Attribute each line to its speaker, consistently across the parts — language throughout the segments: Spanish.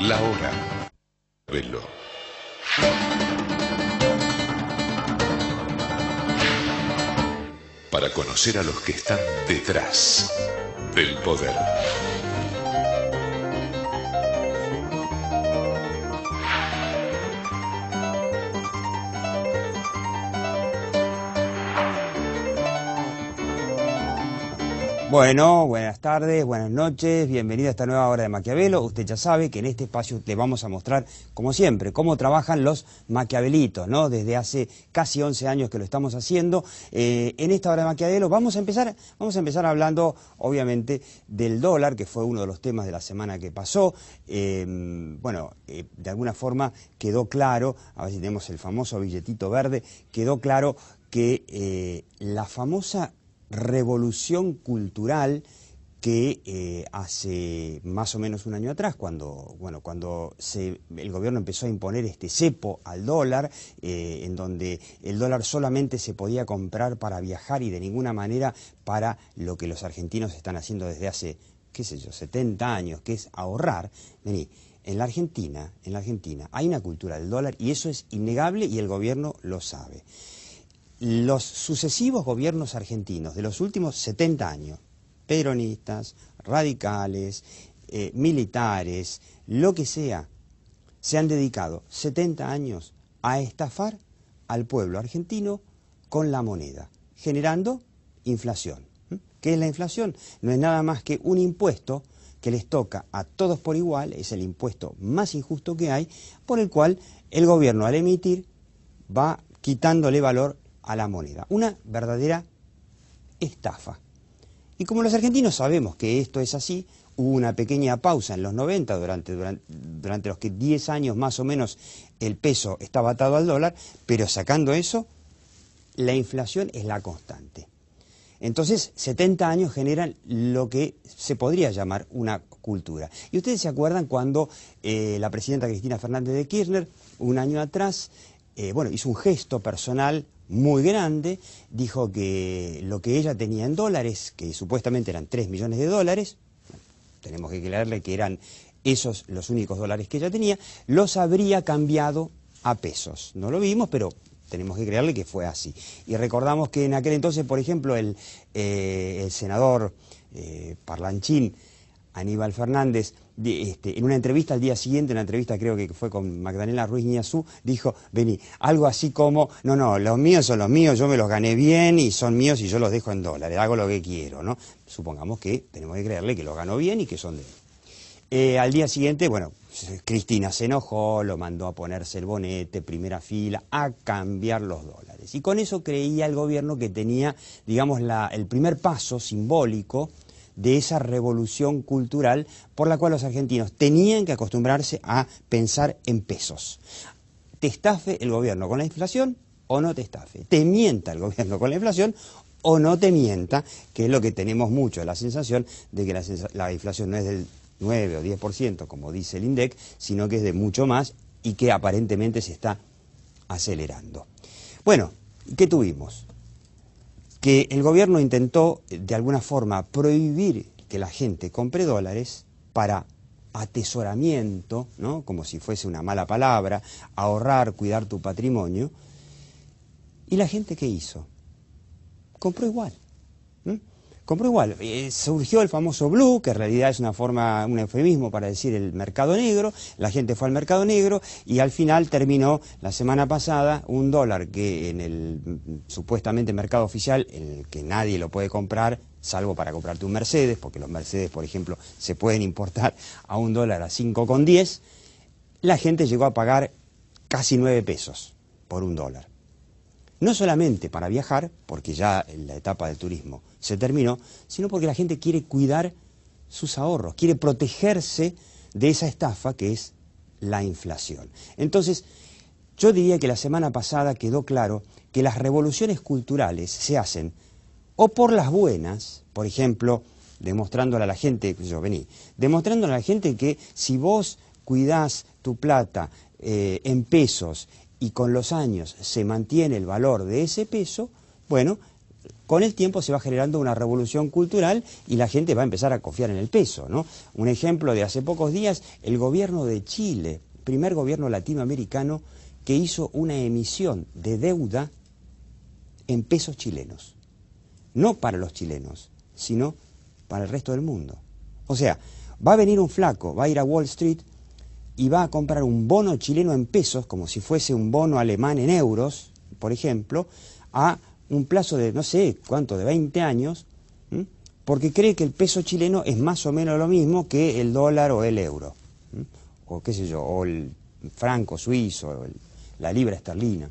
Speaker 1: La hora. Velo. Para conocer a los que están detrás del poder.
Speaker 2: Bueno, buenas tardes, buenas noches, bienvenido a esta nueva hora de Maquiavelo. Usted ya sabe que en este espacio le vamos a mostrar, como siempre, cómo trabajan los maquiavelitos, ¿no? Desde hace casi 11 años que lo estamos haciendo. En esta hora de Maquiavelo vamos a empezar hablando, obviamente, del dólar, que fue uno de los temas de la semana que pasó. De alguna forma quedó claro, a ver si tenemos el famoso billetito verde, quedó claro que la famosa revolución cultural que hace más o menos un año atrás, cuando el gobierno empezó a imponer este cepo al dólar, en donde el dólar solamente se podía comprar para viajar y de ninguna manera para lo que los argentinos están haciendo desde hace, 70 años, que es ahorrar. Vení, en la Argentina hay una cultura del dólar y eso es innegable y el gobierno lo sabe. Los sucesivos gobiernos argentinos de los últimos 70 años, peronistas, radicales, militares, lo que sea, se han dedicado 70 años a estafar al pueblo argentino con la moneda, generando inflación. ¿Qué es la inflación? No es nada más que un impuesto que les toca a todos por igual, es el impuesto más injusto que hay, por el cual el gobierno al emitir va quitándole valor a la moneda. Una verdadera estafa. Y como los argentinos sabemos que esto es así, hubo una pequeña pausa en los 90, durante los que 10 años más o menos el peso estaba atado al dólar, pero sacando eso, la inflación es la constante. Entonces, 70 años generan lo que se podría llamar una cultura. Y ustedes se acuerdan cuando la presidenta Cristina Fernández de Kirchner, un año atrás, hizo un gesto personal muy grande, dijo que lo que ella tenía en dólares, que supuestamente eran 3 millones de dólares, tenemos que creerle que eran esos los únicos dólares que ella tenía, los habría cambiado a pesos. No lo vimos, pero tenemos que creerle que fue así. Y recordamos que en aquel entonces, por ejemplo, el senador parlanchín Aníbal Fernández, en una entrevista al día siguiente, una entrevista creo que fue con Magdalena Ruiz Ñazú, dijo, vení, algo así como, no, los míos son los míos, yo me los gané bien y son míos y yo los dejo en dólares, hago lo que quiero, ¿no? Supongamos que tenemos que creerle que los ganó bien y que son de él. Al día siguiente, Cristina se enojó, lo mandó a ponerse el bonete, primera fila, a cambiar los dólares. Y con eso creía el gobierno que tenía, digamos, el primer paso simbólico de esa revolución cultural por la cual los argentinos tenían que acostumbrarse a pensar en pesos. ¿Te estafe el gobierno con la inflación o no te estafe? ¿Te mienta el gobierno con la inflación o no te mienta? Que es lo que tenemos mucho, la sensación de que la inflación no es del 9 o 10%, como dice el INDEC, sino que es de mucho más y que aparentemente se está acelerando. Bueno, ¿qué tuvimos? Que el gobierno intentó, de alguna forma, prohibir que la gente compre dólares para atesoramiento, ¿no? Como si fuese una mala palabra, ahorrar, cuidar tu patrimonio. ¿Y la gente qué hizo? Compró igual. Compró igual. Surgió el famoso blue, que en realidad es un eufemismo para decir el mercado negro. La gente fue al mercado negro y al final terminó la semana pasada un dólar que en el supuestamente mercado oficial, en el que nadie lo puede comprar, salvo para comprarte un Mercedes, porque los Mercedes, por ejemplo, se pueden importar a un dólar a 5,10, la gente llegó a pagar casi 9 pesos por un dólar. No solamente para viajar, porque ya la etapa del turismo se terminó, sino porque la gente quiere cuidar sus ahorros, quiere protegerse de esa estafa que es la inflación. Entonces, yo diría que la semana pasada quedó claro que las revoluciones culturales se hacen o por las buenas, por ejemplo, demostrándole a la gente, demostrándole a la gente que si vos cuidás tu plata en pesos y con los años se mantiene el valor de ese peso, con el tiempo se va generando una revolución cultural y la gente va a empezar a confiar en el peso, ¿no? Un ejemplo de hace pocos días, el gobierno de Chile, primer gobierno latinoamericano que hizo una emisión de deuda en pesos chilenos. No para los chilenos, sino para el resto del mundo. O sea, va a venir un flaco, va a ir a Wall Street y va a comprar un bono chileno en pesos, como si fuese un bono alemán en euros, por ejemplo, a un plazo de, no sé cuánto, de 20 años, porque cree que el peso chileno es más o menos lo mismo que el dólar o el euro, o qué sé yo, o el franco suizo, o la libra esterlina.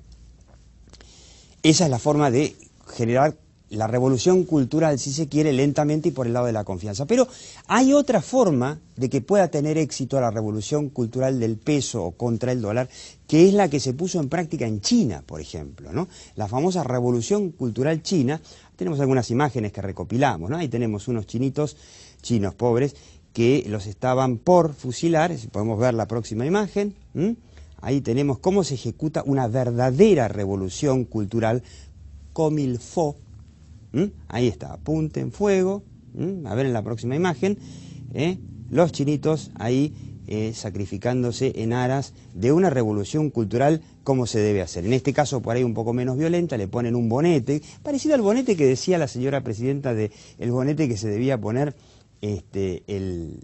Speaker 2: Esa es la forma de generar la revolución cultural, si se quiere, lentamente y por el lado de la confianza. Pero hay otra forma de que pueda tener éxito la revolución cultural del peso o contra el dólar, que es la que se puso en práctica en China, por ejemplo, ¿no? La famosa revolución cultural china. Tenemos algunas imágenes que recopilamos, ¿no? Ahí tenemos unos chinos pobres, que los estaban por fusilar. Si podemos ver la próxima imagen, ahí tenemos cómo se ejecuta una verdadera revolución cultural, comilfo. Ahí está, apunten fuego, a ver en la próxima imagen, los chinitos ahí sacrificándose en aras de una revolución cultural como se debe hacer. En este caso por ahí un poco menos violenta, le ponen un bonete, parecido al bonete que decía la señora presidenta, el bonete que se debía poner el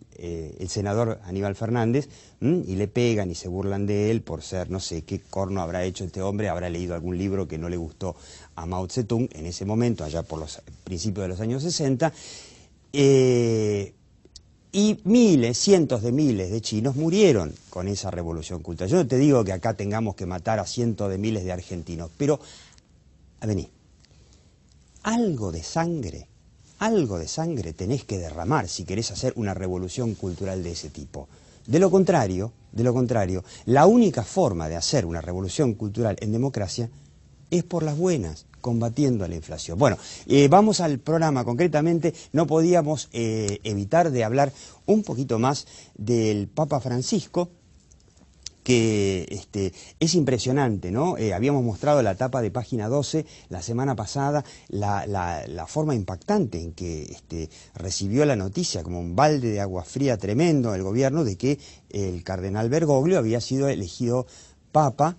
Speaker 2: senador Aníbal Fernández, y le pegan y se burlan de él por ser, no sé qué corno habrá hecho este hombre, habrá leído algún libro que no le gustó a Mao Zedong en ese momento, allá por los principios de los años 60, y miles, cientos de miles de chinos murieron con esa revolución cultural. Yo no te digo que acá tengamos que matar a cientos de miles de argentinos, pero, vení, algo de sangre tenés que derramar si querés hacer una revolución cultural de ese tipo. De lo contrario, la única forma de hacer una revolución cultural en democracia es por las buenas, combatiendo a la inflación. Bueno, vamos al programa. Concretamente, no podíamos evitar de hablar un poquito más del Papa Francisco, que es impresionante, ¿no? Habíamos mostrado la tapa de página 12 la semana pasada, la forma impactante en que recibió la noticia, como un balde de agua fría tremendo, el gobierno, de que el cardenal Bergoglio había sido elegido papa,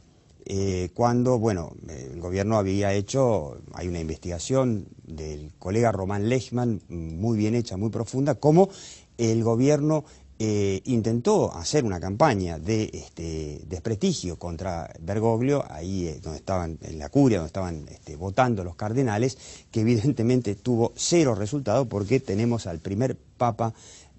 Speaker 2: cuando, bueno, el gobierno había hecho, hay una investigación del colega Román Lechmann, muy bien hecha, muy profunda, cómo el gobierno intentó hacer una campaña de desprestigio contra Bergoglio, ahí donde estaban, en la curia, donde estaban votando los cardenales, que evidentemente tuvo cero resultado porque tenemos al primer papa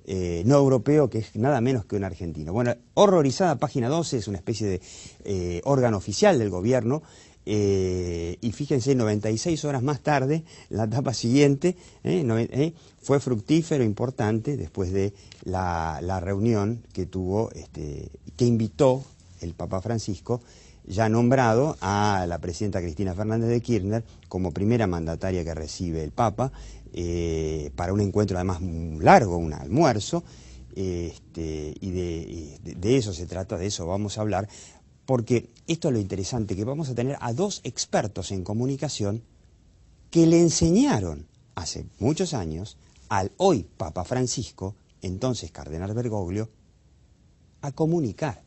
Speaker 2: no europeo, que es nada menos que un argentino. Bueno, horrorizada página 12, es una especie de órgano oficial del gobierno, y fíjense, 96 horas más tarde, la etapa siguiente, fue fructífero, importante, después de la reunión que tuvo, que invitó el Papa Francisco, ya nombrado a la presidenta Cristina Fernández de Kirchner como primera mandataria que recibe el Papa, para un encuentro además largo, un almuerzo, y de eso se trata, de eso vamos a hablar, porque esto es lo interesante, que vamos a tener a dos expertos en comunicación que le enseñaron hace muchos años al hoy Papa Francisco, entonces cardenal Bergoglio, a comunicar.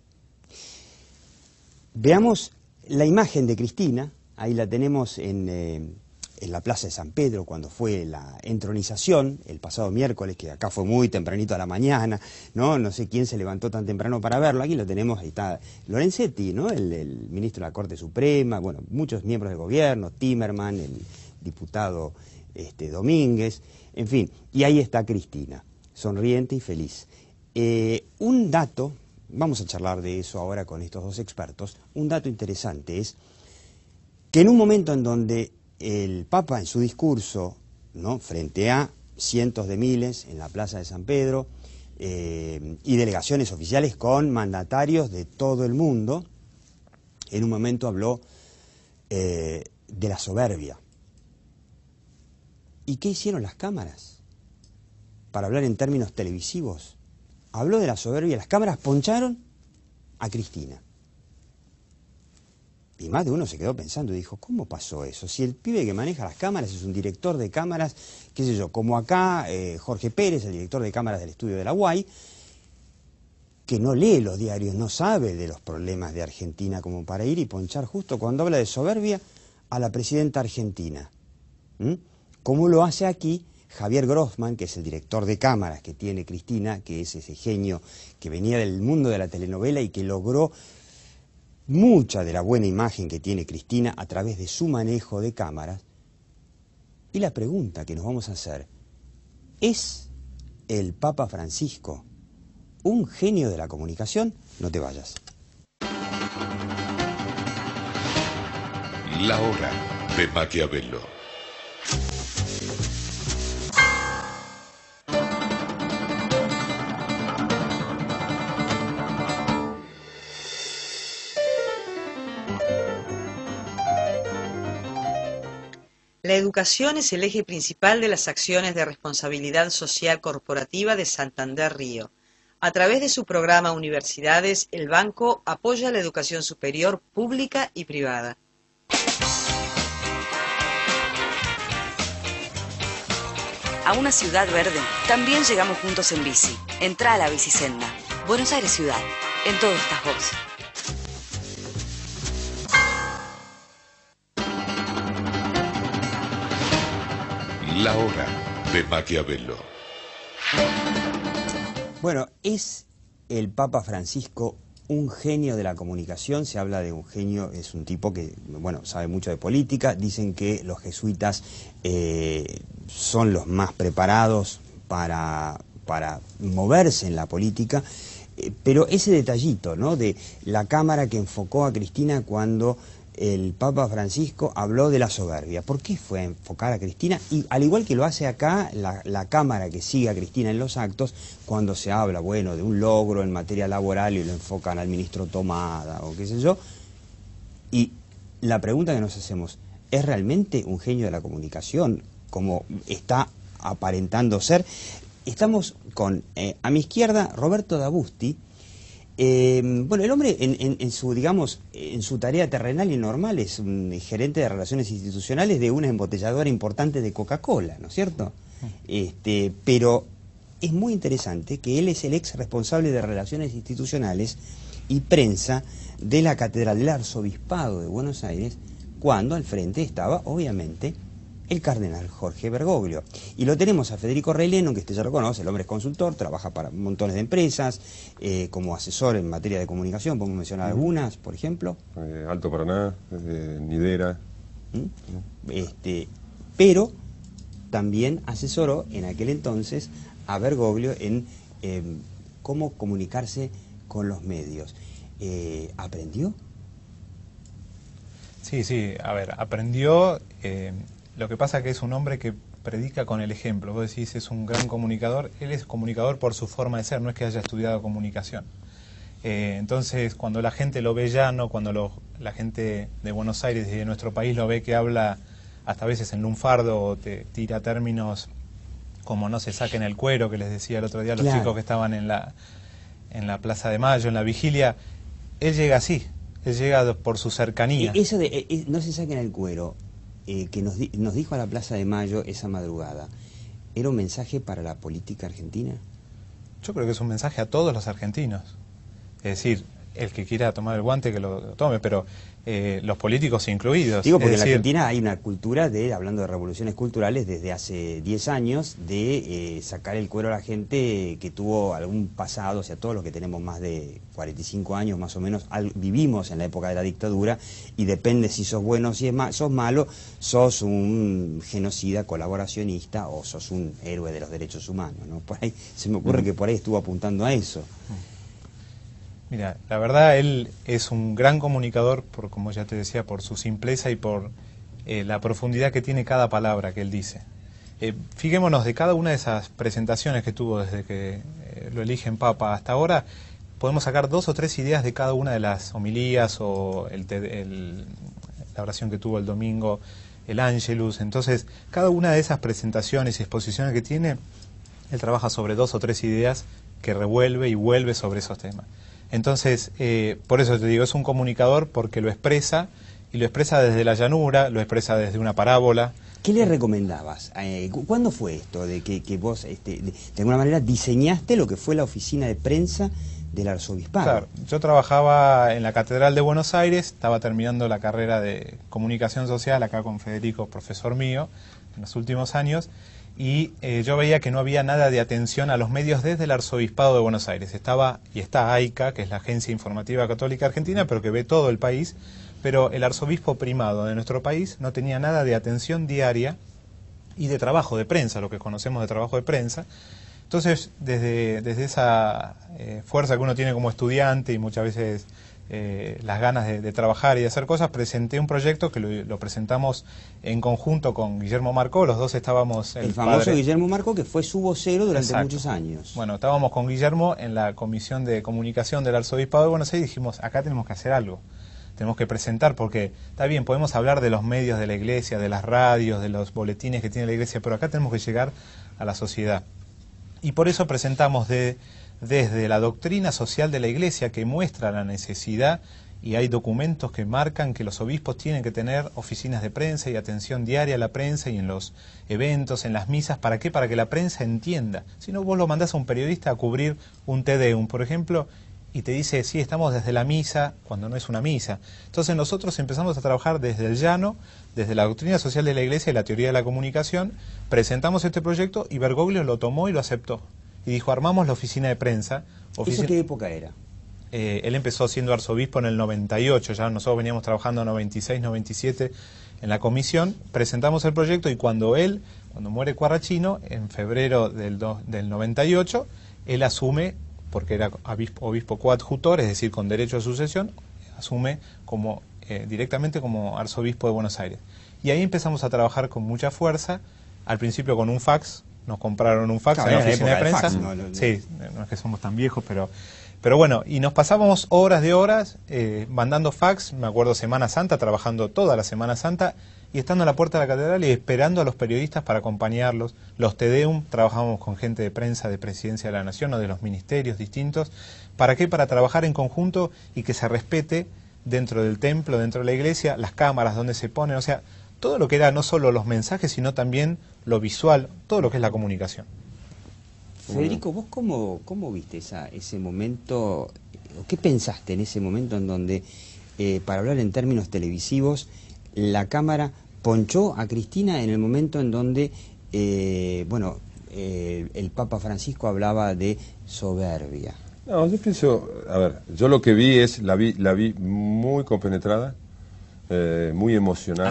Speaker 2: Veamos la imagen de Cristina, ahí la tenemos en la Plaza de San Pedro, cuando fue la entronización, el pasado miércoles, que acá fue muy tempranito a la mañana, no sé quién se levantó tan temprano para verlo, aquí lo tenemos, ahí está Lorenzetti, ¿no? el ministro de la Corte Suprema, bueno, muchos miembros del gobierno, Timerman, el diputado Domínguez, en fin, y ahí está Cristina, sonriente y feliz. Un dato, vamos a charlar de eso ahora con estos dos expertos, un dato interesante es que en un momento en donde el Papa en su discurso, ¿no?, frente a cientos de miles en la Plaza de San Pedro, y delegaciones oficiales con mandatarios de todo el mundo, en un momento habló de la soberbia. ¿Y qué hicieron las cámaras? Para hablar en términos televisivos, habló de la soberbia, las cámaras poncharon a Cristina. Y más de uno se quedó pensando y dijo, ¿cómo pasó eso? Si el pibe que maneja las cámaras es un director de cámaras, qué sé yo, como acá Jorge Pérez, el director de cámaras del estudio de la UAI, que no lee los diarios, no sabe de los problemas de Argentina como para ir y ponchar justo cuando habla de soberbia a la presidenta argentina. Como lo hace aquí Javier Grossman, que es el director de cámaras que tiene Cristina, que es ese genio que venía del mundo de la telenovela y que logró mucha de la buena imagen que tiene Cristina a través de su manejo de cámaras. Y la pregunta que nos vamos a hacer, ¿es el Papa Francisco un genio de la comunicación? No te vayas.
Speaker 1: La hora de Maquiavelo.
Speaker 3: La educación es el eje principal de las acciones de responsabilidad social corporativa de Santander Río. A través de su programa Universidades, el banco apoya la educación superior pública y privada.
Speaker 4: A una ciudad verde también llegamos juntos en bici. Entrá a la Bicisenda. Buenos Aires Ciudad. En todo estás vos.
Speaker 1: La hora de Maquiavelo.
Speaker 2: Bueno, ¿es el Papa Francisco un genio de la comunicación? Se habla de un genio, es un tipo que, bueno, sabe mucho de política. Dicen que los jesuitas son los más preparados para moverse en la política. Pero ese detallito, ¿no?, de la cámara que enfocó a Cristina cuando el Papa Francisco habló de la soberbia. ¿Por qué fue a enfocar a Cristina? Y al igual que lo hace acá la cámara que sigue a Cristina en los actos, cuando se habla, bueno, de un logro en materia laboral y lo enfocan al ministro Tomada o qué sé yo. Y la pregunta que nos hacemos, ¿es realmente un genio de la comunicación como está aparentando ser? Estamos con, a mi izquierda, Roberto Dabusti. Bueno, el hombre en su, digamos, en su tarea terrenal y normal es un gerente de relaciones institucionales de una embotelladora importante de Coca-Cola, ¿no es cierto? Pero es muy interesante que él es el ex responsable de relaciones institucionales y prensa de la Catedral del Arzobispado de Buenos Aires, cuando al frente estaba, obviamente, el cardenal Jorge Bergoglio. Y lo tenemos a Federico Reileno, que usted ya lo conoce, el hombre es consultor, trabaja para montones de empresas, como asesor en materia de comunicación, podemos mencionar algunas, por ejemplo.
Speaker 5: Alto Paraná, Nidera.
Speaker 2: Pero también asesoró en aquel entonces a Bergoglio en cómo comunicarse con los medios. ¿Aprendió?
Speaker 6: Sí, a ver, aprendió. Lo que pasa que es un hombre que predica con el ejemplo. Vos decís, es un gran comunicador. Él es comunicador por su forma de ser, no es que haya estudiado comunicación. Entonces, cuando la gente lo ve llano, cuando la gente de Buenos Aires y de nuestro país lo ve que habla hasta a veces en lunfardo o te tira términos como no se saquen el cuero, que les decía el otro día a los chicos que estaban en la Plaza de Mayo, en la vigilia, él llega así, él llega por su cercanía.
Speaker 2: Eso de no se saquen el cuero, que nos dijo a la Plaza de Mayo esa madrugada, ¿era un mensaje para la política argentina?
Speaker 6: Yo creo que es un mensaje a todos los argentinos. Es decir, el que quiera tomar el guante que lo tome, pero los políticos incluidos.
Speaker 2: Digo, porque en la Argentina hay una cultura de, hablando de revoluciones culturales, desde hace 10 años, de sacar el cuero a la gente que tuvo algún pasado, o sea, todos los que tenemos más de 45 años más o menos, vivimos en la época de la dictadura, y depende si sos bueno o si sos malo, sos un genocida, colaboracionista, o sos un héroe de los derechos humanos, ¿no? Por ahí se me ocurre que por ahí estuvo apuntando a eso.
Speaker 6: Mira, la verdad él es un gran comunicador, por, como ya te decía, por su simpleza y por la profundidad que tiene cada palabra que él dice. Fijémonos, de cada una de esas presentaciones que tuvo desde que lo eligen Papa hasta ahora, podemos sacar 2 o 3 ideas de cada una de las homilías o la oración que tuvo el domingo, el Ángelus. Entonces, cada una de esas presentaciones y exposiciones que tiene, él trabaja sobre 2 o 3 ideas que revuelve y vuelve sobre esos temas. Entonces, por eso te digo, es un comunicador porque lo expresa y lo expresa desde la llanura, lo expresa desde una parábola.
Speaker 2: ¿Qué le recomendabas? ¿Cuándo fue esto de que vos, de alguna manera, diseñaste lo que fue la oficina de prensa del arzobispado?
Speaker 6: Claro, yo trabajaba en la Catedral de Buenos Aires, estaba terminando la carrera de comunicación social acá con Federico, profesor mío, en los últimos años, y yo veía que no había nada de atención a los medios desde el Arzobispado de Buenos Aires. Estaba y está AICA, que es la Agencia Informativa Católica Argentina, pero que ve todo el país, pero el arzobispo primado de nuestro país no tenía nada de atención diaria y de trabajo de prensa, lo que conocemos de trabajo de prensa. Entonces, desde esa fuerza que uno tiene como estudiante y muchas veces las ganas de trabajar y de hacer cosas, presenté un proyecto que lo presentamos en conjunto con Guillermo Marcó. Los dos estábamos...
Speaker 2: El famoso Guillermo Marcó, que fue su vocero durante
Speaker 6: Exacto.
Speaker 2: muchos años.
Speaker 6: Bueno, estábamos con Guillermo en la Comisión de Comunicación del Arzobispado de Buenos Aires y dijimos, acá tenemos que hacer algo. Tenemos que presentar, porque está bien, podemos hablar de los medios de la iglesia, de las radios, de los boletines que tiene la iglesia, pero acá tenemos que llegar a la sociedad. Y por eso presentamos desde la doctrina social de la iglesia, que muestra la necesidad, y hay documentos que marcan que los obispos tienen que tener oficinas de prensa y atención diaria a la prensa y en los eventos, en las misas. ¿Para qué? Para que la prensa entienda. Si no, vos lo mandás a un periodista a cubrir un Te Deum, por ejemplo, y te dice, sí, estamos desde la misa, cuando no es una misa. Entonces nosotros empezamos a trabajar desde el llano, desde la doctrina social de la iglesia y la teoría de la comunicación, presentamos este proyecto y Bergoglio lo tomó y lo aceptó. Y dijo, armamos la oficina de prensa.
Speaker 2: ¿Eso qué época era?
Speaker 6: Él empezó siendo arzobispo en el 98, ya nosotros veníamos trabajando en 96, 97 en la comisión, presentamos el proyecto y cuando muere Quarrachino, en febrero del 98, él asume, porque era obispo coadjutor, es decir, con derecho a sucesión, asume directamente como arzobispo de Buenos Aires. Y ahí empezamos a trabajar con mucha fuerza, al principio con un fax, nos compraron un fax en la oficina de prensa.
Speaker 2: Fax,
Speaker 6: Sí, no es que somos tan viejos, pero bueno, y nos pasábamos horas de horas mandando fax, me acuerdo Semana Santa, trabajando toda la Semana Santa, y estando a la puerta de la catedral y esperando a los periodistas para acompañarlos. Los Te Deum, trabajábamos con gente de prensa de Presidencia de la Nación o de los ministerios distintos. ¿Para qué? Para trabajar en conjunto y que se respete dentro del templo, dentro de la iglesia, las cámaras donde se ponen, o sea, todo lo que era no solo los mensajes, sino también lo visual, todo lo que es la comunicación.
Speaker 2: Federico, ¿vos cómo viste ese momento, o qué pensaste en ese momento en donde, para hablar en términos televisivos, la cámara ponchó a Cristina en el momento en donde, el Papa Francisco hablaba de soberbia?
Speaker 5: No, yo pienso, a ver, yo lo que vi la vi muy compenetrada, muy emocionada.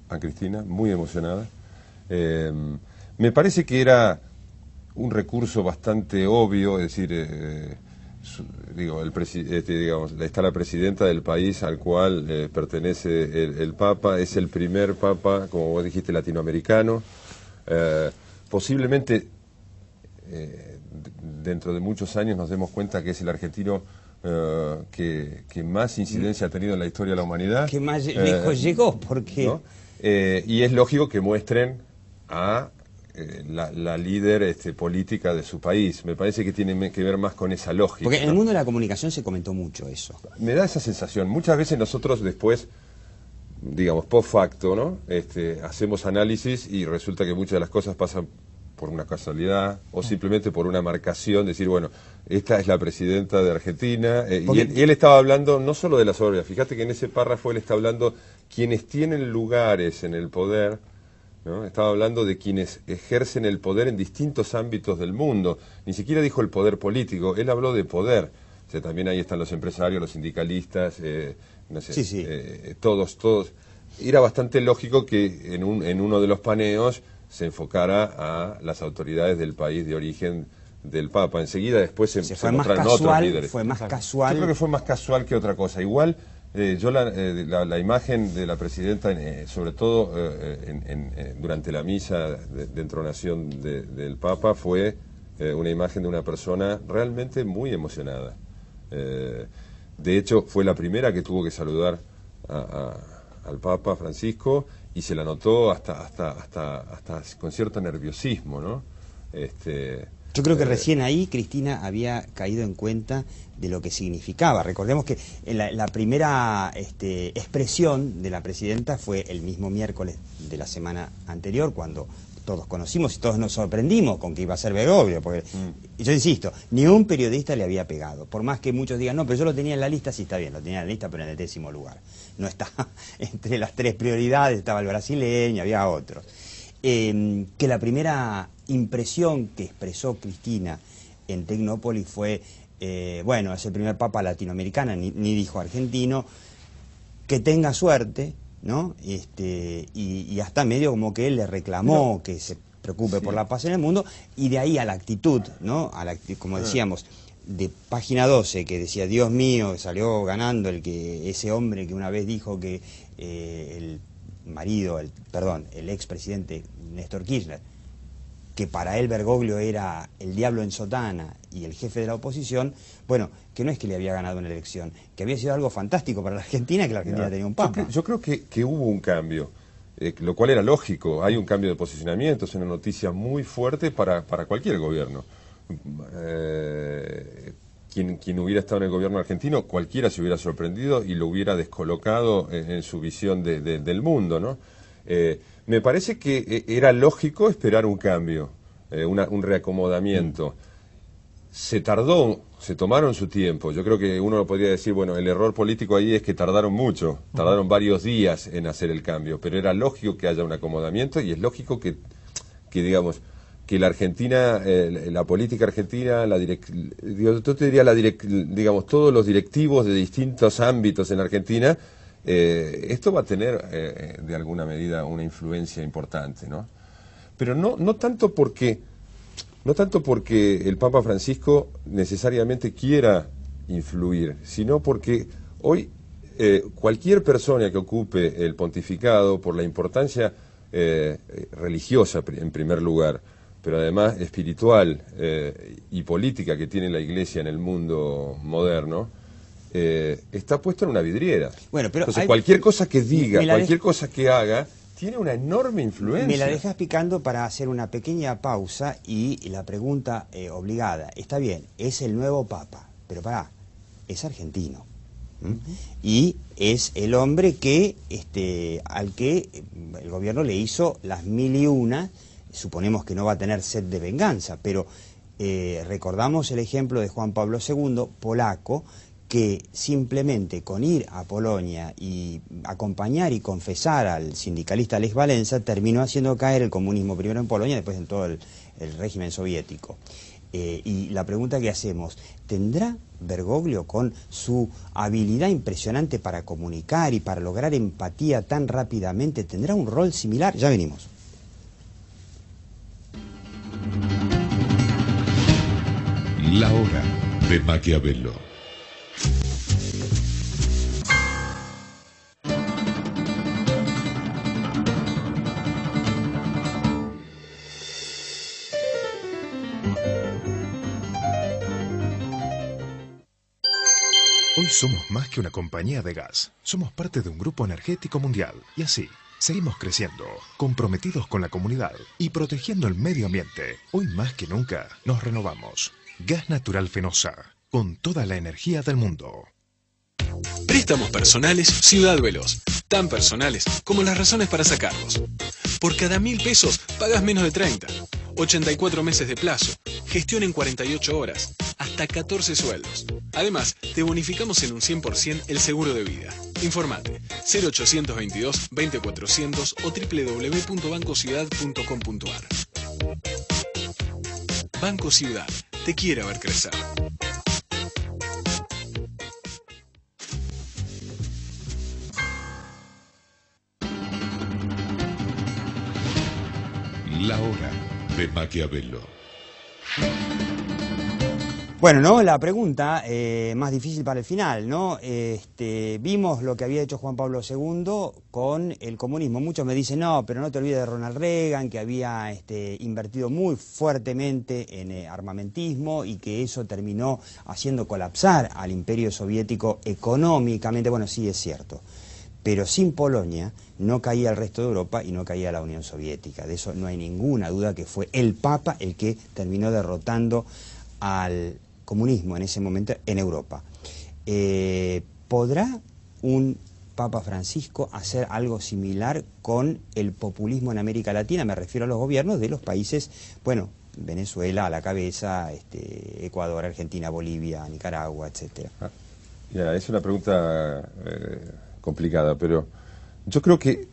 Speaker 5: A Cristina, muy emocionada. Me parece que era un recurso bastante obvio, es decir, está la presidenta del país al cual pertenece el Papa, es el primer Papa, como vos dijiste, latinoamericano, posiblemente dentro de muchos años nos demos cuenta que es el argentino que más incidencia ha tenido en la historia de la humanidad.
Speaker 2: Que más lejos llegó, porque...
Speaker 5: ¿no? Y es lógico que muestren a la líder política de su país. Me parece que tiene que ver más con esa lógica.
Speaker 2: Porque en el mundo de la comunicación se comentó mucho eso.
Speaker 5: Me da esa sensación. Muchas veces nosotros después, digamos, post facto, ¿no? Hacemos análisis y resulta que muchas de las cosas pasan por una casualidad o simplemente por una marcación, decir, bueno, esta es la presidenta de Argentina, y él estaba hablando no solo de la soberbia, fíjate que en ese párrafo él está hablando quienes tienen lugares en el poder, ¿no? Estaba hablando de quienes ejercen el poder en distintos ámbitos del mundo, ni siquiera dijo el poder político, él habló de poder, o sea, también ahí están los empresarios, los sindicalistas, no sé,
Speaker 2: sí.
Speaker 5: Todos, era bastante lógico que en uno de los paneos se enfocara a las autoridades del país de origen del Papa. Enseguida después se mostraron otros líderes.
Speaker 2: Fue más casual.
Speaker 5: Yo creo que fue más casual que otra cosa. Igual, yo la imagen de la presidenta, sobre todo durante la misa de entronación del Papa, fue una imagen de una persona realmente muy emocionada. De hecho, fue la primera que tuvo que saludar al Papa Francisco, y se la notó hasta con cierto nerviosismo, ¿no?
Speaker 2: Yo creo que recién ahí Cristina había caído en cuenta de lo que significaba. Recordemos que la primera expresión de la presidenta fue el mismo miércoles de la semana anterior, cuando todos conocimos y todos nos sorprendimos con que iba a ser Bergoglio, porque yo insisto, ni un periodista le había pegado, por más que muchos digan, no, pero yo lo tenía en la lista, sí está bien, lo tenía en la lista, pero en el 10º lugar. No está entre las 3 prioridades, estaba el brasileño, había otros. Que la primera impresión que expresó Cristina en Tecnópolis fue, bueno, es el primer papa latinoamericano, ni dijo argentino, que tenga suerte, ¿no? Y hasta medio como que él le reclamó que se preocupe por la paz en el mundo, y de ahí a la actitud, ¿no? Como decíamos, de página 12, que decía, Dios mío, salió ganando ese hombre que una vez dijo que el expresidente Néstor Kirchner, que para él Bergoglio era el diablo en sotana y el jefe de la oposición, bueno, que no es que le había ganado una elección, que había sido algo fantástico para la Argentina, que la Argentina tenía un papa.
Speaker 5: Yo creo que hubo un cambio, lo cual era lógico. Hay un cambio de posicionamiento, es una noticia muy fuerte para cualquier gobierno. Quien hubiera estado en el gobierno argentino, cualquiera se hubiera sorprendido y lo hubiera descolocado en su visión del mundo, ¿no? Me parece que era lógico esperar un cambio, un reacomodamiento. Se tardó, se tomaron su tiempo. Yo creo que uno podría decir, bueno, el error político ahí es que tardaron mucho, tardaron varios días en hacer el cambio, pero era lógico que haya un acomodamiento y es lógico que digamos, que la Argentina, la política argentina, yo te diría, digamos, todos los directivos de distintos ámbitos en la Argentina, esto va a tener de alguna medida una influencia importante, ¿no? Pero no tanto porque el Papa Francisco necesariamente quiera influir, sino porque hoy cualquier persona que ocupe el pontificado, por la importancia religiosa en primer lugar, pero además espiritual y política que tiene la Iglesia en el mundo moderno, está puesto en una vidriera.
Speaker 2: Bueno, pero
Speaker 5: entonces cualquier cosa que diga, cualquier cosa que haga, tiene una enorme influencia.
Speaker 2: Me la dejas picando para hacer una pequeña pausa y la pregunta obligada. Está bien, es el nuevo Papa, pero pará, es argentino. Y es el hombre que al que el gobierno le hizo las 1001. Suponemos que no va a tener sed de venganza, pero recordamos el ejemplo de Juan Pablo II, polaco, que simplemente con ir a Polonia y acompañar y confesar al sindicalista Lech Wałęsa terminó haciendo caer el comunismo primero en Polonia, después en todo el régimen soviético. Y la pregunta que hacemos, ¿tendrá Bergoglio, con su habilidad impresionante para comunicar y para lograr empatía tan rápidamente, tendrá un rol similar? Ya venimos.
Speaker 1: La hora de Maquiavelo.
Speaker 7: Hoy somos más que una compañía de gas. Somos parte de un grupo energético mundial. Y así, seguimos creciendo, comprometidos con la comunidad y protegiendo el medio ambiente. Hoy más que nunca, nos renovamos. Gas Natural Fenosa, con toda la energía del mundo.
Speaker 8: Préstamos personales Ciudad Veloz. Tan personales como las razones para sacarlos. Por cada 1.000 pesos pagas menos de 30. 84 meses de plazo. Gestión en 48 horas. Hasta 14 sueldos. Además, te bonificamos en un 100% el seguro de vida. Informate 0822 20400 o www.bancociudad.com.ar. Banco Ciudad. Te quiere ver crecer.
Speaker 1: La hora de Maquiavelo.
Speaker 2: Bueno, ¿no? La pregunta más difícil para el final, ¿no? Vimos lo que había hecho Juan Pablo II con el comunismo. Muchos me dicen, no, pero no te olvides de Ronald Reagan, que había invertido muy fuertemente en armamentismo y que eso terminó haciendo colapsar al imperio soviético económicamente. Bueno, sí, es cierto. pero sin Polonia no caía el resto de Europa y no caía la Unión Soviética. De eso no hay ninguna duda, que fue el Papa el que terminó derrotando al comunismo en ese momento en Europa. ¿Podrá un Papa Francisco hacer algo similar con el populismo en América Latina? Me refiero a los gobiernos de los países, bueno, Venezuela a la cabeza, Ecuador, Argentina, Bolivia, Nicaragua, etcétera.
Speaker 5: Mira, es una pregunta complicada, pero yo creo que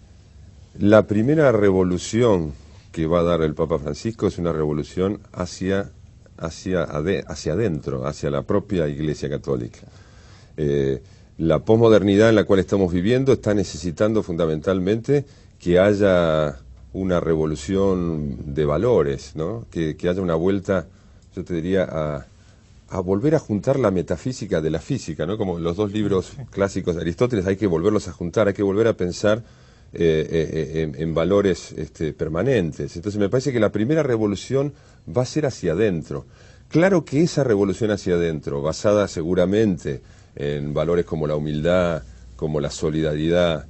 Speaker 5: la primera revolución que va a dar el Papa Francisco es una revolución hacia adentro, hacia la propia Iglesia Católica. La posmodernidad en la cual estamos viviendo está necesitando fundamentalmente que haya una revolución de valores, ¿no? Que haya una vuelta, yo te diría, a volver a juntar la metafísica de la física, ¿no? Como los dos libros clásicos de Aristóteles, hay que volverlos a juntar, hay que volver a pensar en valores permanentes. Entonces me parece que la primera revolución va a ser hacia adentro. Claro que esa revolución hacia adentro, basada seguramente en valores como la humildad, como la solidaridad,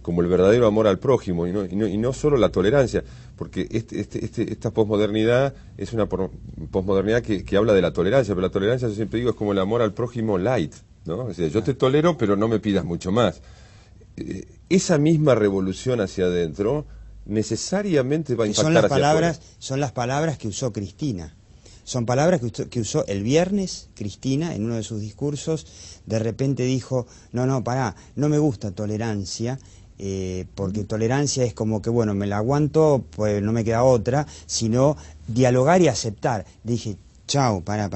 Speaker 5: como el verdadero amor al prójimo y no solo la tolerancia, porque esta posmodernidad es una posmodernidad que habla de la tolerancia, pero la tolerancia, yo siempre digo, es como el amor al prójimo light, ¿no? O sea, yo te tolero, pero no me pidas mucho más. Esa misma revolución hacia adentro necesariamente va a impactar hacia afuera.
Speaker 2: Son las palabras que usó Cristina. Son palabras que usó el viernes Cristina en uno de sus discursos. De repente dijo, no, pará, no me gusta tolerancia, porque tolerancia es como que, bueno, me la aguanto, pues no me queda otra, sino dialogar y aceptar. Dije, chau, pará.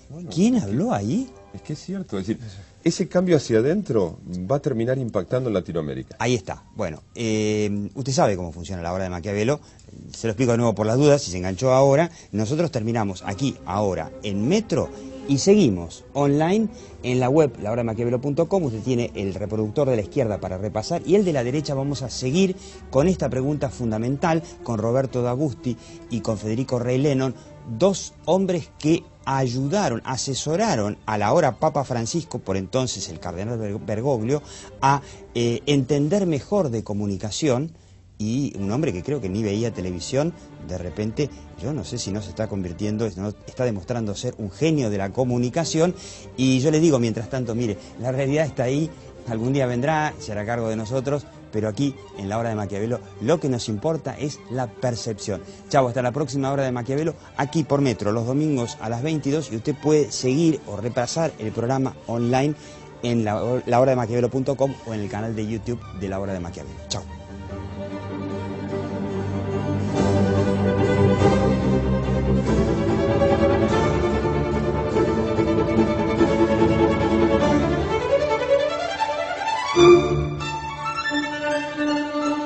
Speaker 2: Bueno, ¿quién habló ahí?
Speaker 5: Es que es cierto, es decir, ese cambio hacia adentro va a terminar impactando en Latinoamérica.
Speaker 2: Ahí está. Bueno, usted sabe cómo funciona la obra de Maquiavelo. Se lo explico de nuevo por las dudas, si se enganchó ahora. Nosotros terminamos aquí, ahora, en Metro, y seguimos online en la web lahoramaquiavelo.com. Usted tiene el reproductor de la izquierda para repasar, y el de la derecha vamos a seguir con esta pregunta fundamental, con Roberto D'Agusti y con Federico Rey Lennon, dos hombres que ayudaron, asesoraron a la ahora Papa Francisco, por entonces el cardenal Bergoglio, a entender mejor de comunicación, y un hombre que creo que ni veía televisión, de repente, yo no sé si no se está convirtiendo, no, está demostrando ser un genio de la comunicación, y yo le digo, mientras tanto, mire, la realidad está ahí, algún día vendrá, se hará cargo de nosotros, pero aquí, en la hora de Maquiavelo, lo que nos importa es la percepción. Chau, hasta la próxima hora de Maquiavelo, aquí por Metro, los domingos a las 22, y usted puede seguir o repasar el programa online en lahoramaquiavelo.com o en el canal de YouTube de La Hora de Maquiavelo. Chau.